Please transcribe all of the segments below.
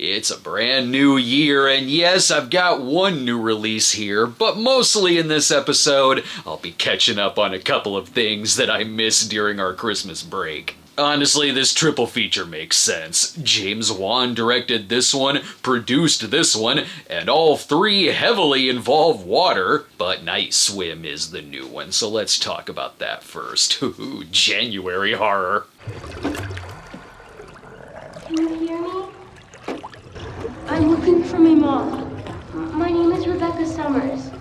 It's a brand new year, and yes, I've got one new release here, but mostly in this episode, I'll be catching up on a couple of things that I missed during our Christmas break. Honestly, this triple feature makes sense. James Wan directed this one, produced this one, and all three heavily involve water, but Night Swim is the new one, so let's talk about that first. Ooh, January horror. Can you hear me? I'm looking for my mom. My name is Rebecca Summers.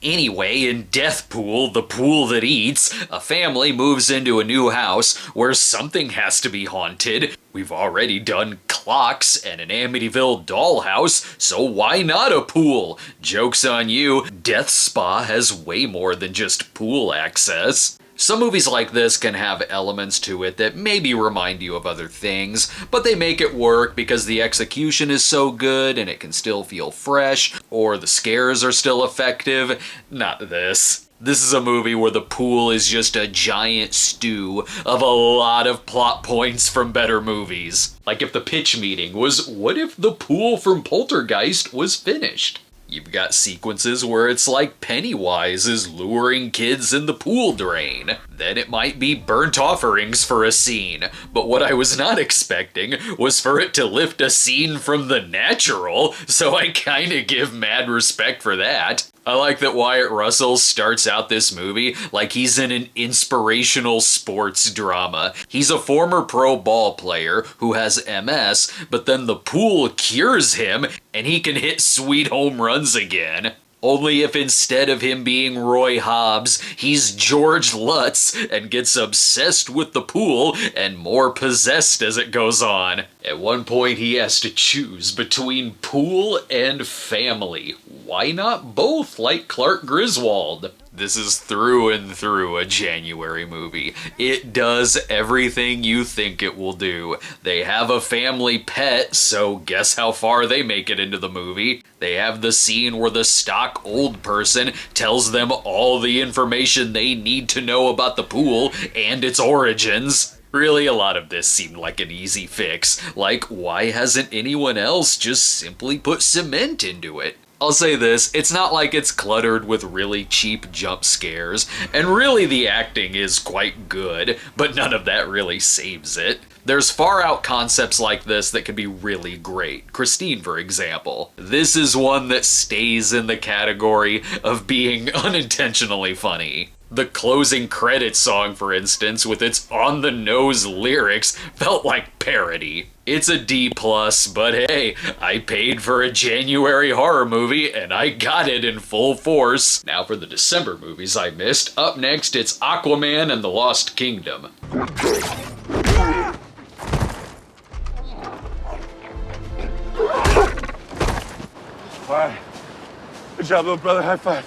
Anyway, in Death Pool, the pool that eats, a family moves into a new house where something has to be haunted. We've already done clocks and an Amityville dollhouse, so why not a pool? Joke's on you, Death Spa has way more than just pool access. Some movies like this can have elements to it that maybe remind you of other things, but they make it work because the execution is so good and it can still feel fresh, or the scares are still effective. Not this. This is a movie where the pool is just a giant stew of a lot of plot points from better movies. Like if the pitch meeting was, what if the pool from Poltergeist was finished? You've got sequences where it's like Pennywise is luring kids in the pool drain. Then it might be burnt offerings for a scene. But what I was not expecting was for it to lift a scene from The Natural, so I kinda give mad respect for that. I like that Wyatt Russell starts out this movie like he's in an inspirational sports drama. He's a former pro ball player who has MS, but then the pool cures him and he can hit sweet home runs again. Only if instead of him being Roy Hobbs, he's George Lutz and gets obsessed with the pool and more possessed as it goes on. At one point he has to choose between pool and family. Why not both, like Clark Griswold? This is through and through a January movie. It does everything you think it will do. They have a family pet, so guess how far they make it into the movie. They have the scene where the stock old person tells them all the information they need to know about the pool and its origins. Really, a lot of this seemed like an easy fix. Like, why hasn't anyone else just simply put cement into it? I'll say this, it's not like it's cluttered with really cheap jump scares, and really the acting is quite good, but none of that really saves it. There's far out concepts like this that can be really great. Christine, for example. This is one that stays in the category of being unintentionally funny. The closing credits song, for instance, with its on-the-nose lyrics, felt like parody. It's a D+, but hey, I paid for a January horror movie and I got it in full force. Now for the December movies I missed, up next it's Aquaman and the Lost Kingdom. Alright. Good job, little brother. High five.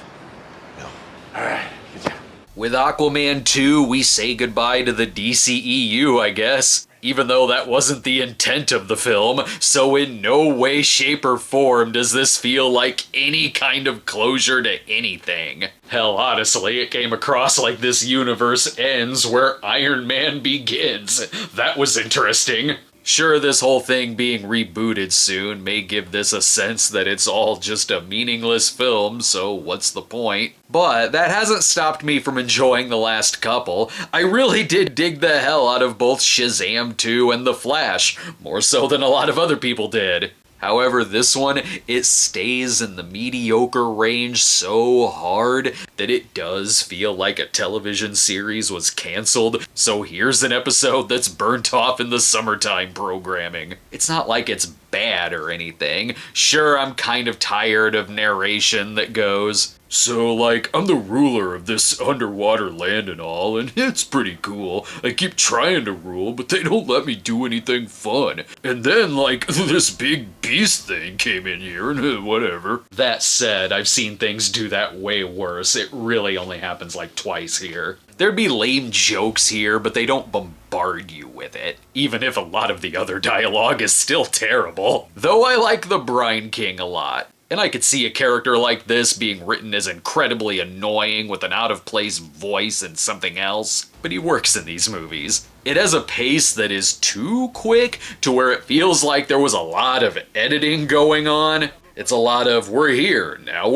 No. Alright. Good job. With Aquaman 2, we say goodbye to the DCEU, I guess. Even though that wasn't the intent of the film, so in no way, shape, or form does this feel like any kind of closure to anything. Hell, honestly, it came across like this universe ends where Iron Man begins. That was interesting. Sure, this whole thing being rebooted soon may give this a sense that it's all just a meaningless film, so what's the point? But that hasn't stopped me from enjoying the last couple. I really did dig the hell out of both Shazam 2 and The Flash, more so than a lot of other people did. However, this one, it stays in the mediocre range so hard that it does feel like a television series was canceled, so here's an episode that's burnt off in the summertime programming. It's not like it's bad or anything. Sure, I'm kind of tired of narration that goes, so, like, I'm the ruler of this underwater land and all, and it's pretty cool. I keep trying to rule, but they don't let me do anything fun. And then, like, this big beast thing came in here, and whatever. That said, I've seen things do that way worse. It really only happens, like, twice here. There'd be lame jokes here, but they don't bombard you with it. Even if a lot of the other dialogue is still terrible. Though I like the Brine King a lot. And I could see a character like this being written as incredibly annoying with an out-of-place voice and something else. but he works in these movies. It has a pace that is too quick to where it feels like there was a lot of editing going on. It's a lot of, we're here, now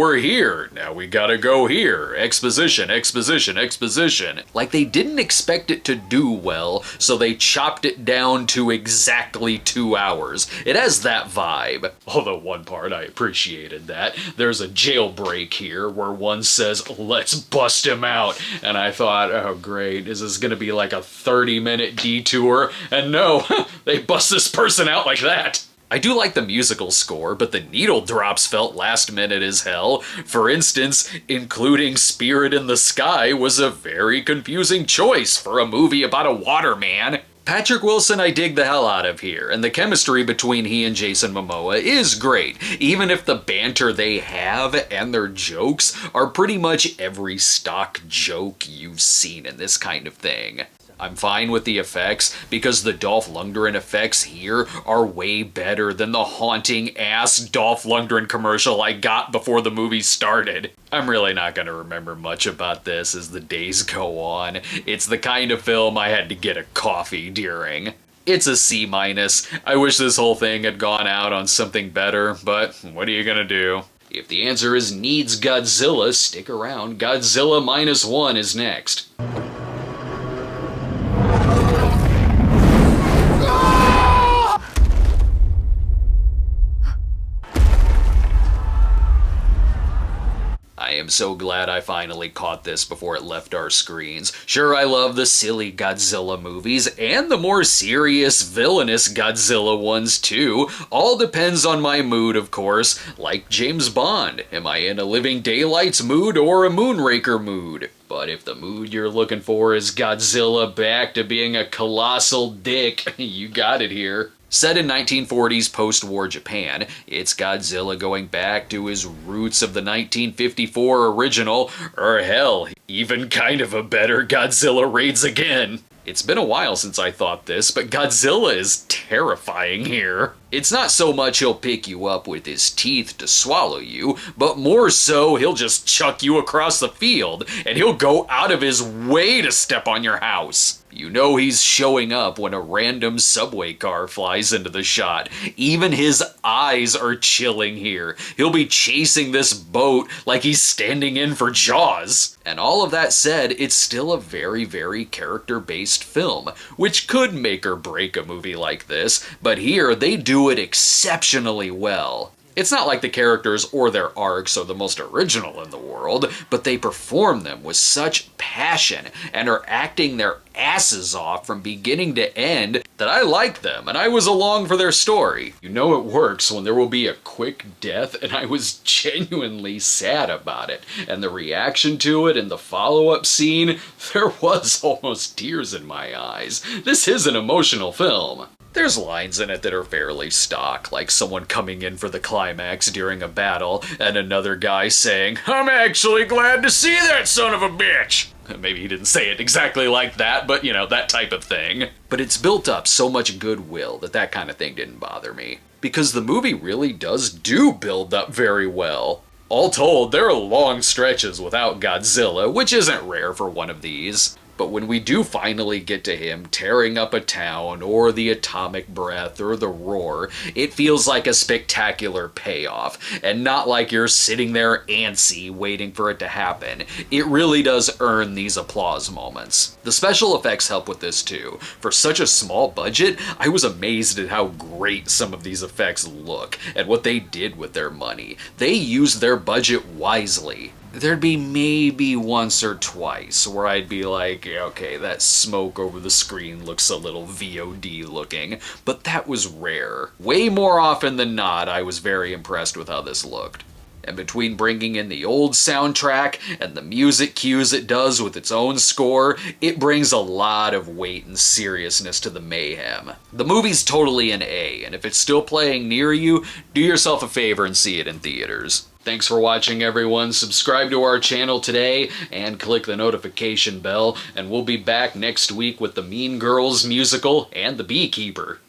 we gotta go here, exposition, exposition, exposition. Like they didn't expect it to do well, so they chopped it down to exactly 2 hours. It has that vibe. Although one part I appreciated that. There's a jailbreak here where one says, let's bust him out. And I thought, oh great, is this gonna be like a 30-minute detour? And no, they bust this person out like that. I do like the musical score, but the needle drops felt last minute as hell. For instance, including Spirit in the Sky was a very confusing choice for a movie about a waterman. Patrick Wilson I dig the hell out of here, and the chemistry between he and Jason Momoa is great, even if the banter they have and their jokes are pretty much every stock joke you've seen in this kind of thing. I'm fine with the effects because the Dolph Lundgren effects here are way better than the haunting ass Dolph Lundgren commercial I got before the movie started. I'm really not going to remember much about this as the days go on. It's the kind of film I had to get a coffee during. It's a C-. I wish this whole thing had gone out on something better, but what are you gonna do? If the answer is needs Godzilla, stick around. Godzilla Minus One is next. I am so glad I finally caught this before it left our screens. Sure, I love the silly Godzilla movies, and the more serious, villainous Godzilla ones too. All depends on my mood, of course. Like James Bond, am I in a Living Daylights mood or a Moonraker mood? But if the mood you're looking for is Godzilla back to being a colossal dick, you got it here. Set in 1940s post-war Japan, it's Godzilla going back to his roots of the 1954 original, or hell, even kind of a better Godzilla Raids Again. It's been a while since I thought this, but Godzilla is terrifying here. It's not so much he'll pick you up with his teeth to swallow you, but more so he'll just chuck you across the field, and he'll go out of his way to step on your house. You know he's showing up when a random subway car flies into the shot. Even his eyes are chilling here. He'll be chasing this boat like he's standing in for Jaws. And all of that said, it's still a very, very character-based film, which could make or break a movie like this, but here they do it exceptionally well. It's not like the characters or their arcs are the most original in the world, but they perform them with such passion and are acting their asses off from beginning to end that I like them and I was along for their story. You know it works when there will be a quick death, and I was genuinely sad about it. And the reaction to it and the follow-up scene, there was almost tears in my eyes. This is an emotional film. There's lines in it that are fairly stock, like someone coming in for the climax during a battle, and another guy saying, "I'm actually glad to see that son of a bitch!" Maybe he didn't say it exactly like that, but you know, that type of thing. But it's built up so much goodwill that kind of thing didn't bother me. Because the movie really does build up very well. All told, there are long stretches without Godzilla, which isn't rare for one of these. But when we do finally get to him tearing up a town, or the atomic breath, or the roar, it feels like a spectacular payoff, and not like you're sitting there antsy waiting for it to happen. It really does earn these applause moments. The special effects help with this too. For such a small budget, I was amazed at how great some of these effects look, and what they did with their money. They used their budget wisely. There'd be maybe once or twice where I'd be like, okay, that smoke over the screen looks a little VOD looking, but that was rare. Way more often than not, I was very impressed with how this looked. And between bringing in the old soundtrack and the music cues it does with its own score, it brings a lot of weight and seriousness to the mayhem. The movie's totally an A, and if it's still playing near you, do yourself a favor and see it in theaters. Thanks for watching, everyone. Subscribe to our channel today and click the notification bell, and we'll be back next week with the Mean Girls musical and The Beekeeper.